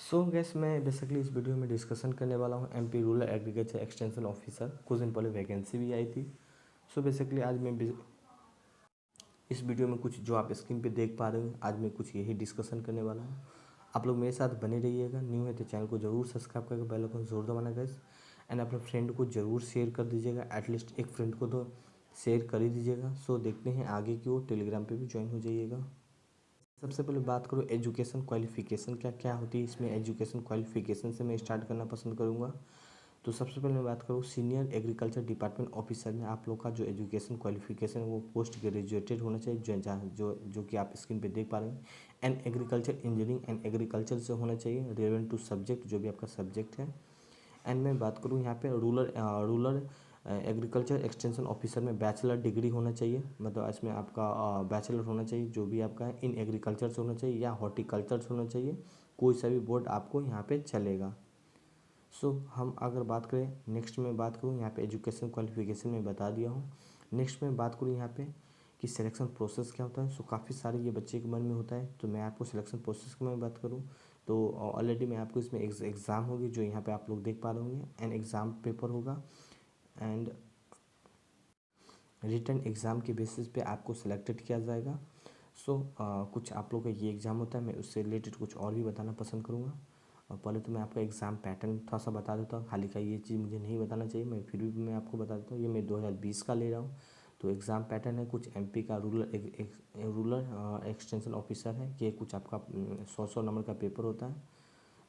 सो gas मैं basically इस video में डिस्कशन करने वाला हूँ MP rural agriculture extension officer. कुछ दिन पहले वैकेंसी भी आई थी। सो बेसिकली आज मैं इस वीडियो में कुछ जो आप स्क्रीन पे देख पा रहे हो, आज मैं कुछ यही डिस्कशन करने वाला हूँ। आप लोग मेरे साथ बने रहिएगा। न्यू है तो चैनल को जरूर सब्सक्राइब करके बेल आइकन जरूर दबाना गैस। एंड अपने फ्रेंड को जरूर शेयर कर दीजिएगा। एटलीस्ट एक फ्रेंड को तो शेयर कर ही दीजिएगा। सो देखते हैं आगे की ओर। टेलीग्राम पे भी ज्वाइन हो जाइएगा। सबसे पहले बात करूँ एजुकेशन क्वालिफिकेशन क्या क्या होती है। इसमें एजुकेशन क्वालिफिकेशन से मैं स्टार्ट करना पसंद करूँगा। तो सबसे पहले मैं बात करूँ सीनियर एग्रीकल्चर डिपार्टमेंट ऑफिसर में आप लोग का जो एजुकेशन क्वालिफिकेशन है वो पोस्ट ग्रेजुएटेड होना चाहिए, जो कि आप स्क्रीन पे देख पा रहे हैं। And agriculture engineering and agriculture से होना चाहिए, रिलेवेंट टू सब्जेक्ट जो भी आपका सब्जेक्ट है। एंड मैं बात करूँ यहाँ पे रूरल एग्रीकल्चर एक्सटेंशन ऑफिसर में बैचलर डिग्री होना चाहिए, मतलब इसमें आपका बैचलर होना चाहिए जो भी आपका है। इन एग्रीकल्चर से होना चाहिए या हॉर्टिकल्चर से होना चाहिए, कोई सा भी बोर्ड आपको यहाँ पे चलेगा। सो हम अगर बात करें नेक्स्ट में बात करूँ यहाँ पे एजुकेशन क्वालिफिकेशन में बता दिया हूँ। नेक्स्ट में बात करूँ यहाँ पे कि सिलेक्शन प्रोसेस क्या होता है। सो काफ़ी सारे ये बच्चे के मन में होता है, तो मैं आपको सिलेक्शन प्रोसेस की मैं बात करूँ तो ऑलरेडी मैं आपको इसमें एग्ज़ाम होगी जो यहाँ पे आप लोग देख पा रहे होंगे। एंड एग्ज़ाम पेपर होगा एंड रिटन एग्ज़ाम के बेसिस पे आपको सिलेक्टेड किया जाएगा। सो कुछ आप लोग का ये एग्ज़ाम होता है, मैं उससे रिलेटेड कुछ और भी बताना पसंद करूँगा। और पहले तो मैं आपका एग्ज़ाम पैटर्न थोड़ा सा बता देता हूँ। खाली का ये चीज़ मुझे नहीं बताना चाहिए, मैं फिर भी मैं आपको बता देता हूँ। ये मैं 2020 का ले रहा हूँ। तो एग्ज़ाम पैटर्न है कुछ एमपी का रूरल एक्सटेंशन ऑफिसर है। ये कुछ आपका 100 नंबर का पेपर होता है।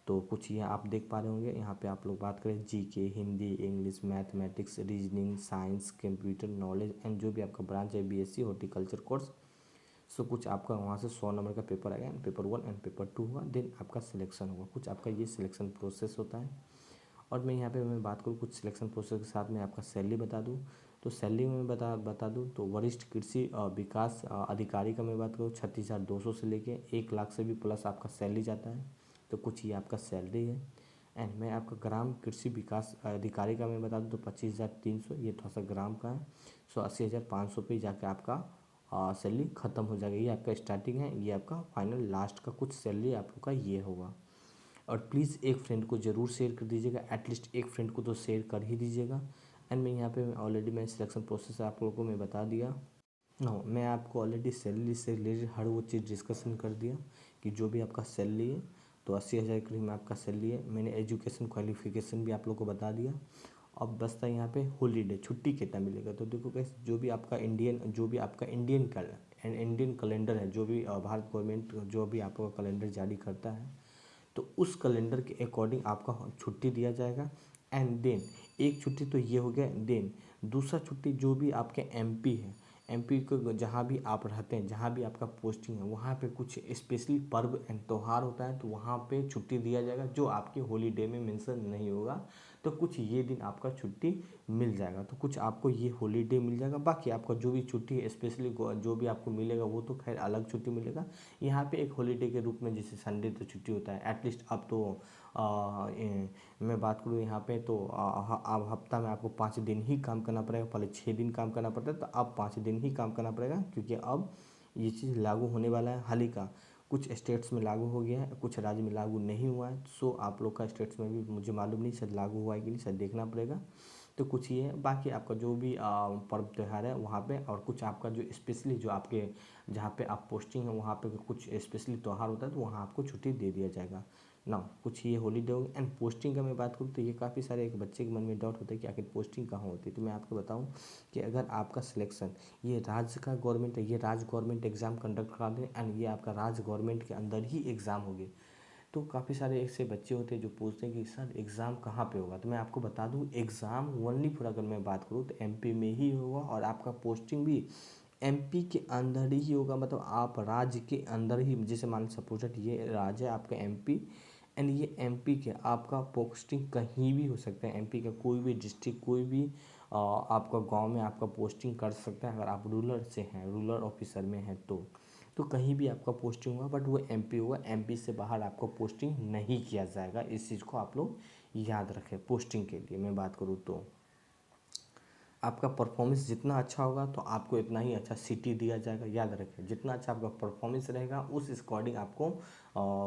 तो कुछ ये आप देख पा रहे होंगे। यहाँ पे आप लोग बात करें GK, Hindi, English, mathematics, reasoning, science, computer knowledge and जो भी आपका ब्रांच है बीएससी हॉर्टिकल्चर कोर्स। सो कुछ आपका वहाँ से 100 नंबर का पेपर आएगा एंड पेपर 1 एंड पेपर 2 हुआ, देन आपका सिलेक्शन होगा। कुछ आपका ये सिलेक्शन प्रोसेस होता है। और मैं यहाँ पे मैं बात करूँ कुछ सिलेक्शन प्रोसेस के साथ में आपका सैलरी बता दूँ। तो सैलरी में बता दूँ तो वरिष्ठ कृषि विकास अधिकारी का मैं बात करूँ 36,200 से लेके 1 लाख से भी प्लस आपका सैलरी जाता है। तो कुछ ये आपका सैलरी है। एंड मैं आपका ग्राम कृषि विकास अधिकारी का मैं बता दूँ तो 25,300, ये थोड़ा सा ग्राम का है। सो 80,500 पे जाके आपका सैलरी ख़त्म हो जाएगा। ये आपका स्टार्टिंग है, ये आपका फाइनल लास्ट का कुछ सैलरी आप लोग का ये होगा। और प्लीज़ एक फ्रेंड को ज़रूर शेयर कर दीजिएगा। एटलीस्ट एक फ्रेंड को तो शेयर कर ही दीजिएगा। एंड मैं यहाँ पे ऑलरेडी मैं सिलेक्शन प्रोसेस आप लोगों को मैं बता दिया। नो, मैं आपको ऑलरेडी सैलरी से रिलेटेड हर वो चीज़ डिस्कशन कर दिया कि जो भी आपका सैलरी है तो 80,000 के करीब में आपका सैलरी है। मैंने एजुकेशन क्वालिफिकेशन भी आप लोगों को बता दिया। अब बसता यहाँ पे हॉलीडे छुट्टी कितना मिलेगा। तो देखो कैसे जो भी आपका इंडियन कैलेंडर है, जो भी भारत गवर्नमेंट जो भी आपका कैलेंडर जारी करता है तो उस कैलेंडर के अकॉर्डिंग आपका छुट्टी दिया जाएगा। एंड देन एक छुट्टी तो ये हो गया। देन दूसरा छुट्टी जो भी आपके एमपी है, एमपी को जहाँ भी आप रहते हैं, जहाँ भी आपका पोस्टिंग है, वहाँ पे कुछ स्पेशली पर्व एंड त्यौहार होता है तो वहाँ पे छुट्टी दिया जाएगा जो आपके हॉलीडे में मेंशन नहीं होगा। तो कुछ ये दिन आपका छुट्टी मिल जाएगा। तो कुछ आपको ये हॉलीडे मिल जाएगा। बाकी आपका जो भी छुट्टी है स्पेशली जो भी आपको मिलेगा वो तो खैर अलग छुट्टी मिलेगा। यहाँ पे एक हॉलीडे के रूप में जैसे संडे तो छुट्टी होता है एटलीस्ट। अब तो मैं बात करूँ यहाँ पे तो अब हफ्ता में आपको 5 दिन ही काम करना पड़ेगा। पहले 6 दिन काम करना पड़ता है, तो अब 5 दिन ही काम करना पड़ेगा क्योंकि अब ये चीज़ लागू होने वाला है। हाल ही का कुछ स्टेट्स में लागू हो गया है, कुछ राज्य में लागू नहीं हुआ है। सो आप लोग का स्टेट्स में भी मुझे मालूम नहीं, शायद लागू हुआ है कि नहीं, शायद देखना पड़ेगा। तो कुछ ये है। बाकी आपका जो भी पर्व त्यौहार है वहाँ पे, और कुछ आपका जो स्पेशली जो आपके जहाँ पे आप पोस्टिंग है वहाँ पे कुछ स्पेशली त्यौहार होता है तो वहाँ आपको छुट्टी दे दिया जाएगा ना। कुछ ये हॉलीडे होंगे। एंड पोस्टिंग का मैं बात करूँ तो ये काफ़ी सारे एक बच्चे के मन में डाउट होता है कि आखिर पोस्टिंग कहाँ होती है। तो मैं आपको बताऊँ कि अगर आपका सिलेक्शन ये राज्य का गवर्नमेंट है, ये राज्य गवर्नमेंट एग्ज़ाम कंडक्ट करा दें एंड ये आपका राज्य गवर्नमेंट के अंदर ही एग्ज़ाम होगी। तो काफ़ी सारे ऐसे बच्चे होते हैं जो पूछते हैं कि सर एग्ज़ाम कहाँ पे होगा। तो मैं आपको बता दूं एग्ज़ाम ओनली फॉर अगर मैं बात करूँ तो एमपी में ही होगा और आपका पोस्टिंग भी एमपी के अंदर ही होगा। मतलब आप राज्य के अंदर ही, जैसे मान सपोज ये राज्य है आपका एमपी एंड ये एमपी के आपका पोस्टिंग कहीं भी हो सकता है। एमपी का कोई भी डिस्ट्रिक्ट, कोई भी आपका गांव में आपका पोस्टिंग कर सकता है अगर आप रूरल से हैं, रूरल ऑफिसर में हैं तो कहीं भी आपका पोस्टिंग होगा। बट वो एमपी होगा, एमपी से बाहर आपको पोस्टिंग नहीं किया जाएगा। इस चीज़ को आप लोग याद रखें। पोस्टिंग के लिए मैं बात करूँ तो आपका परफॉर्मेंस जितना अच्छा होगा तो आपको इतना ही अच्छा सिटी दिया जाएगा। याद रखें जितना अच्छा आपका परफॉर्मेंस रहेगा उस अकॉर्डिंग आपको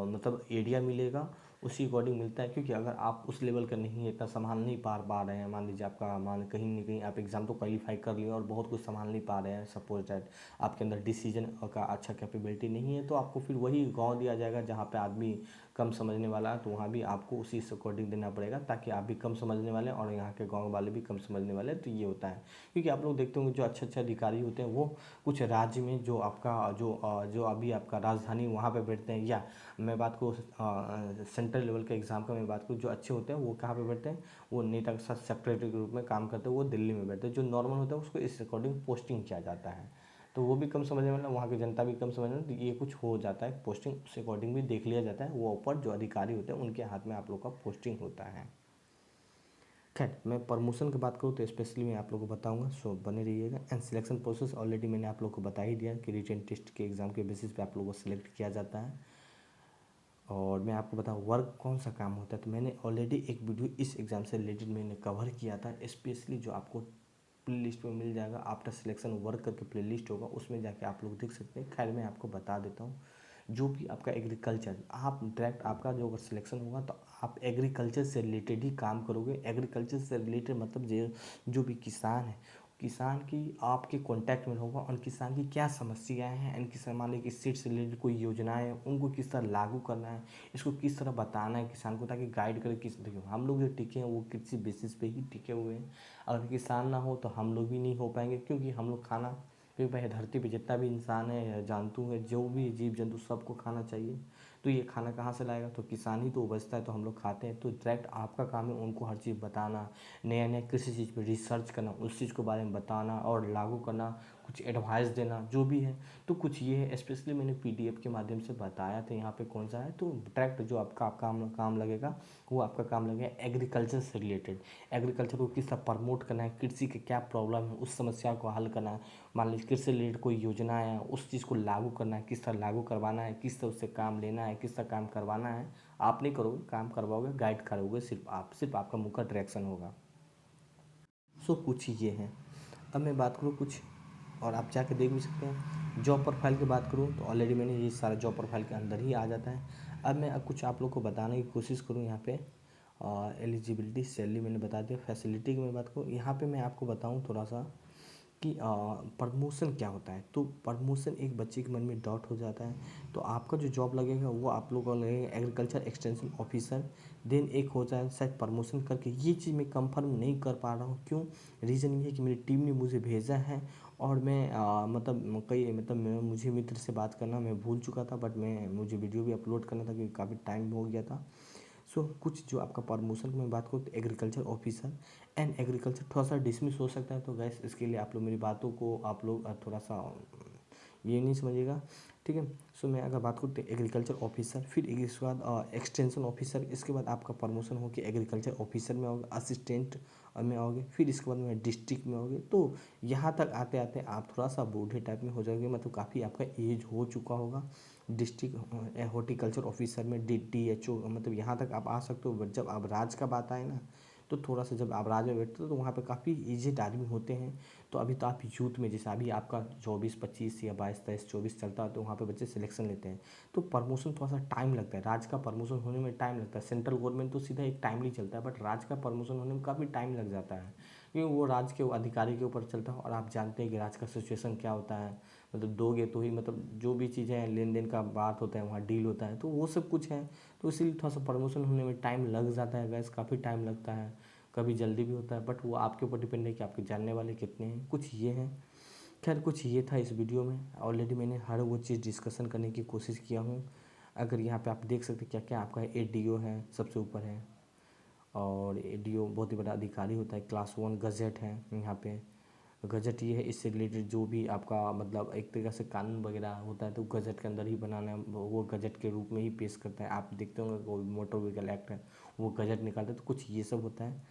मतलब एरिया मिलेगा, उसी अकॉर्डिंग मिलता है। क्योंकि अगर आप उस लेवल का नहीं इतना संभाल नहीं पा रहे हैं, मान लीजिए आपका मान कहीं ना कहीं आप एग्ज़ाम तो क्वालिफाई कर लिए और बहुत कुछ संभाल नहीं पा रहे हैं, सपोज दैट आपके अंदर डिसीजन का अच्छा कैपेबिलिटी नहीं है, तो आपको फिर वही गाँव दिया जाएगा जहाँ पे आदमी कम समझने वाला है, तो वहाँ भी आपको उसी अकॉर्डिंग देना पड़ेगा, ताकि आप भी कम समझने वाले हैं और यहाँ के गाँव वाले भी कम समझने वाले हैं। तो ये होता है। क्योंकि आप लोग देखते होंगे जो अच्छे अच्छे अधिकारी होते हैं वो कुछ राज्य में जो आपका जो अभी आपका राजधानी वहाँ पे बैठते हैं, या मैं बात करूँ सेंट्रल लेवल के एग्ज़ाम का मैं बात करूँ, जो अच्छे होते हैं वो कहाँ पे बैठते हैं, वो नेता के साथ सेक्रेटरी के रूप में काम करते हैं, वो दिल्ली में बैठते हैं। जो नॉर्मल होता है उसको इस अकॉर्डिंग पोस्टिंग किया जाता है, तो वो भी कम समझने वाला, वहाँ की जनता भी कम समझने वाली, तो ये कुछ हो जाता है पोस्टिंग उस अकॉर्डिंग भी देख लिया जाता है। वो ऊपर जो अधिकारी होते हैं उनके हाथ में आप लोग का पोस्टिंग होता है। खैर, मैं प्रमोशन की बात करूँ तो स्पेशली मैं आप लोगों को बताऊंगा, सो बने रहिएगा। एंड सिलेक्शन प्रोसेस ऑलरेडी मैंने आप लोग को बता ही दिया कि रिटन टेस्ट के एग्ज़ाम के बेसिस पे आप लोगों को सिलेक्ट किया जाता है। और मैं आपको बताऊँ वर्क कौन सा काम होता है, तो मैंने ऑलरेडी एक वीडियो इस एग्ज़ाम से रिलेटेड मैंने कवर किया था, स्पेशली जो आपको प्ले लिस्ट में मिल जाएगा आफ्टर सिलेक्शन वर्क करके प्ले लिस्ट होगा, उसमें जाके आप लोग देख सकते हैं। खैर मैं आपको बता देता हूँ, जो भी आपका एग्रीकल्चर आप डायरेक्ट आपका जो अगर सिलेक्शन होगा तो आप एग्रीकल्चर से रिलेटेड ही काम करोगे। एग्रीकल्चर से रिलेटेड मतलब जो भी किसान है, किसान की आपके कांटेक्ट में होगा और किसान की क्या समस्याएं हैं, एंड किसान मान लीजिए इससे रिलेटेड कोई योजनाएं हैं उनको किस तरह लागू करना है, इसको किस तरह बताना है किसान को, ताकि गाइड करे। किस देखिए हम लोग जो टिके हैं वो किसी बेसिस पे ही टिके हुए हैं। अगर किसान ना हो तो हम लोग भी नहीं हो पाएंगे, क्योंकि हम लोग खाना, क्योंकि भाई धरती पे जितना भी इंसान है या जंतु है, जो भी जीव जंतु सबको खाना चाहिए। तो ये खाना कहाँ से लाएगा, तो किसान ही तो उपजता है, तो हम लोग खाते हैं। तो डायरेक्ट आपका काम है उनको हर चीज़ बताना, नया नया किसी चीज़ पे रिसर्च करना, उस चीज़ के बारे में बताना और लागू करना, कुछ एडवाइस देना जो भी है। तो कुछ ये है, स्पेशली मैंने पीडीएफ के माध्यम से बताया था यहाँ पे कौन सा है। तो डायरेक्ट जो आपका काम लगेगा वो आपका काम लगेगा एग्रीकल्चर से रिलेटेड। एग्रीकल्चर को किस तरह प्रमोट करना है, कृषि के क्या प्रॉब्लम है उस समस्या को हल करना है। मान लीजिए कृषि से रिलेटेड कोई योजना है उस चीज़ को लागू करना है, किस तरह लागू करवाना है, किस तरह उससे काम लेना है, किस तरह काम करवाना है। आप नहीं करोगे, काम करवाओगे, गाइड करोगे, सिर्फ आपका मुँह का डायरेक्शन होगा। सो कुछ ये है। अब मैं बात करूँ कुछ, और आप जाके देख भी सकते हैं। जॉब प्रोफाइल की बात करूँ तो ऑलरेडी मैंने ये सारा जॉब प्रोफाइल के अंदर ही आ जाता है। अब मैं कुछ आप लोग को बताने की कोशिश करूँ यहाँ पे। एलिजिबिलिटी सैलरी मैंने बता दिया। फैसिलिटी की मैं बात करूँ यहाँ पे, मैं आपको बताऊँ थोड़ा सा कि प्रमोशन क्या होता है। तो प्रमोशन एक बच्चे के मन में डाउट हो जाता है। तो आपका जो जॉब लगेगा वो आप लोगों को लगेगा एग्रीकल्चर एक्सटेंशन ऑफिसर। देन एक होता है शायद प्रमोशन करके, ये चीज़ मैं कंफर्म नहीं कर पा रहा हूँ। क्यों? रीज़न ये है कि मेरी टीम ने मुझे भेजा है और मैं मुझे मित्र से बात करना मैं भूल चुका था, बट मुझे वीडियो भी अपलोड करना था क्योंकि काफ़ी टाइम हो गया था। सो कुछ जो आपका प्रमोशन की मैं बात करूँ तो एग्रीकल्चर ऑफिसर एंड एग्रीकल्चर थोड़ा सा डिसमिस हो सकता है। तो गैस इसके लिए आप लोग मेरी बातों को आप लोग थोड़ा सा ये नहीं समझिएगा, ठीक है। सो मैं अगर बात करूँ तो एग्रीकल्चर ऑफिसर, फिर इसके बाद एक्सटेंशन ऑफिसर, इसके बाद आपका प्रमोशन हो कि एग्रीकल्चर ऑफिसर में आओगे, असिस्टेंट में आओगे, फिर इसके बाद में डिस्ट्रिक्ट में आओगे। तो यहाँ तक आते आते आप थोड़ा सा बूढ़े टाइप में हो जाओगे, मतलब काफ़ी आपका एज हो चुका होगा। डिस्ट्रिक्ट हॉर्टिकल्चर ऑफिसर में DHO, मतलब यहाँ तक आप आ सकते हो। बट जब आप राज का बात आए ना, तो थोड़ा सा जब आप राज में बैठते हो तो वहाँ पे काफ़ी एजेड आदमी होते हैं। तो अभी तो आप यूथ में, जैसे अभी आपका 24-25 या 22-23-24 चलता है, तो वहाँ पे बच्चे सिलेक्शन लेते हैं। तो प्रमोशन थोड़ा सा टाइम लगता है, राज का प्रमोशन होने में टाइम लगता है। सेंट्रल गवर्नमेंट तो सीधा एक टाइमली चलता है, बट राज का प्रमोशन होने में काफ़ी टाइम लग जाता है, क्योंकि वो राज के अधिकारी के ऊपर चलता है। और आप जानते हैं कि राज का सिचुएशन क्या होता है, मतलब दोगे तो ही, मतलब जो भी चीज़ें हैं लेन देन का बात होता है वहाँ डील होता है, तो वो सब कुछ है। तो इसीलिए थोड़ा सा प्रमोशन होने में टाइम लग जाता है गैस, काफ़ी टाइम लगता है, कभी जल्दी भी होता है। बट वो आपके ऊपर डिपेंड है कि आपके जानने वाले कितने हैं, कुछ ये हैं। खैर कुछ ये था इस वीडियो में। ऑलरेडी मैंने हर वो चीज़ डिस्कशन करने की कोशिश किया हूँ। अगर यहाँ पे आप देख सकते क्या क्या आपका ADO है, सबसे ऊपर है। और ADO बहुत ही बड़ा अधिकारी होता है। क्लास 1 गज़ट है यहाँ पे। गजट ये है, इससे रिलेटेड जो भी आपका मतलब एक तरीक़े से कानून वगैरह होता है तो गजट के अंदर ही बनाना है, वो गजट के रूप में ही पेश करता है। आप देखते होंगे कोई मोटर व्हीकल एक्ट है वो गजट निकालता है, तो कुछ ये सब होता है।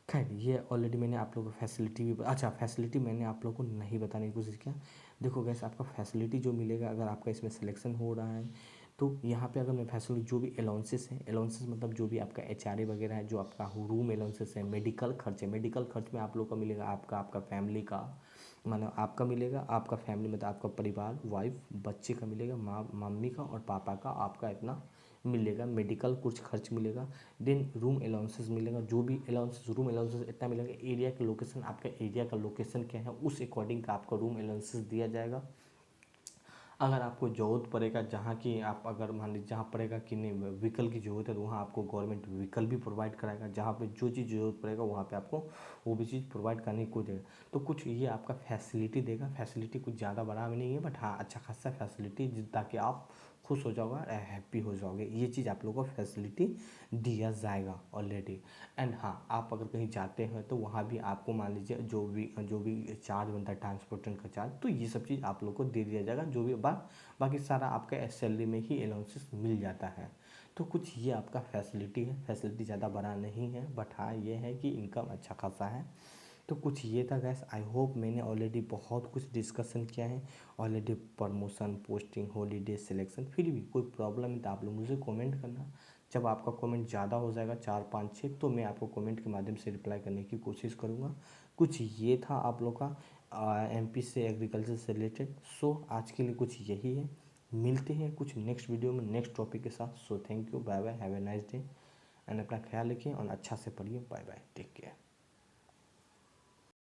खैर ये ऑलरेडी मैंने आप लोगों को फैसिलिटी भी, अच्छा फैसिलिटी मैंने आप लोगों को नहीं बताने की कोशिश किया। देखो गैस, आपका फैसिलिटी जो मिलेगा अगर आपका इसमें सिलेक्शन हो रहा है, तो यहाँ पे अगर मैं फैसिलिटी जो भी अलाउंसेस है, अलाउंसेस मतलब जो भी आपका HRA वगैरह है, जो आपका रूम अलाउंसेस है, मेडिकल खर्च है, मेडिकल खर्च में आप लोग का मिलेगा, आपका फैमिली का, मतलब आपका मिलेगा, आपका फैमिली मतलब आपका परिवार, वाइफ, बच्चे का मिलेगा, माँ मम्मी का और पापा का आपका इतना मिलेगा, मेडिकल कुछ खर्च मिलेगा, देन रूम अलाउंसेस मिलेगा, जो भी अलाउंसेस रूम अलाउंसेस इतना मिलेगा, एरिया का लोकेशन, आपका एरिया का लोकेशन क्या है उस अकॉर्डिंग का आपका रूम अलाउंसेस दिया जाएगा। अगर आपको ज़रूरत पड़ेगा जहाँ की आप अगर मान लीजिए जहाँ पड़ेगा कि नहीं व्हीकल की ज़रूरत है तो वहाँ आपको गवर्नमेंट व्हीकल भी प्रोवाइड कराएगा, जहाँ पे जो चीज़ ज़रूरत पड़ेगा वहाँ पे आपको वो भी चीज़ प्रोवाइड करने को देगा। तो कुछ ये आपका फैसिलिटी देगा, फैसिलिटी कुछ ज़्यादा बड़ा भी नहीं है बट हाँ अच्छा खासा फैसिलिटी ताकि आप खुश हो जाओगे और हैप्पी हो जाओगे, ये चीज़ आप लोगों को फैसिलिटी दिया जाएगा ऑलरेडी। एंड हाँ आप अगर कहीं जाते हैं तो वहाँ भी आपको मान लीजिए जो भी चार्ज बनता है ट्रांसपोर्टेशन का चार्ज, तो ये सब चीज़ आप लोग को दे दिया जाएगा, जो भी बाकी सारा आपका सैलरी में ही अलाउंसेस मिल जाता है। तो कुछ ये आपका फैसिलिटी है, फैसिलिटी ज़्यादा बड़ा नहीं है बट हाँ ये है कि इनकम अच्छा खासा है। तो कुछ ये था गैस, आई होप मैंने ऑलरेडी बहुत कुछ डिस्कशन किया है already, promotion, posting, holiday, selection. फिर भी कोई प्रॉब्लम है तो आप लोग मुझे कमेंट करना, जब आपका कमेंट ज़्यादा हो जाएगा 4 5 6 तो मैं आपको कमेंट के माध्यम से रिप्लाई करने की कोशिश करूँगा। कुछ ये था आप लोग का एमपी से एग्रीकल्चर से रिलेटेड। सो आज के लिए कुछ यही है, मिलते हैं कुछ नेक्स्ट वीडियो में नेक्स्ट टॉपिक के साथ। So thank you, bye bye, have a nice day and अपना ख्याल रखिए और अच्छा से पढ़िए। Bye bye, take care.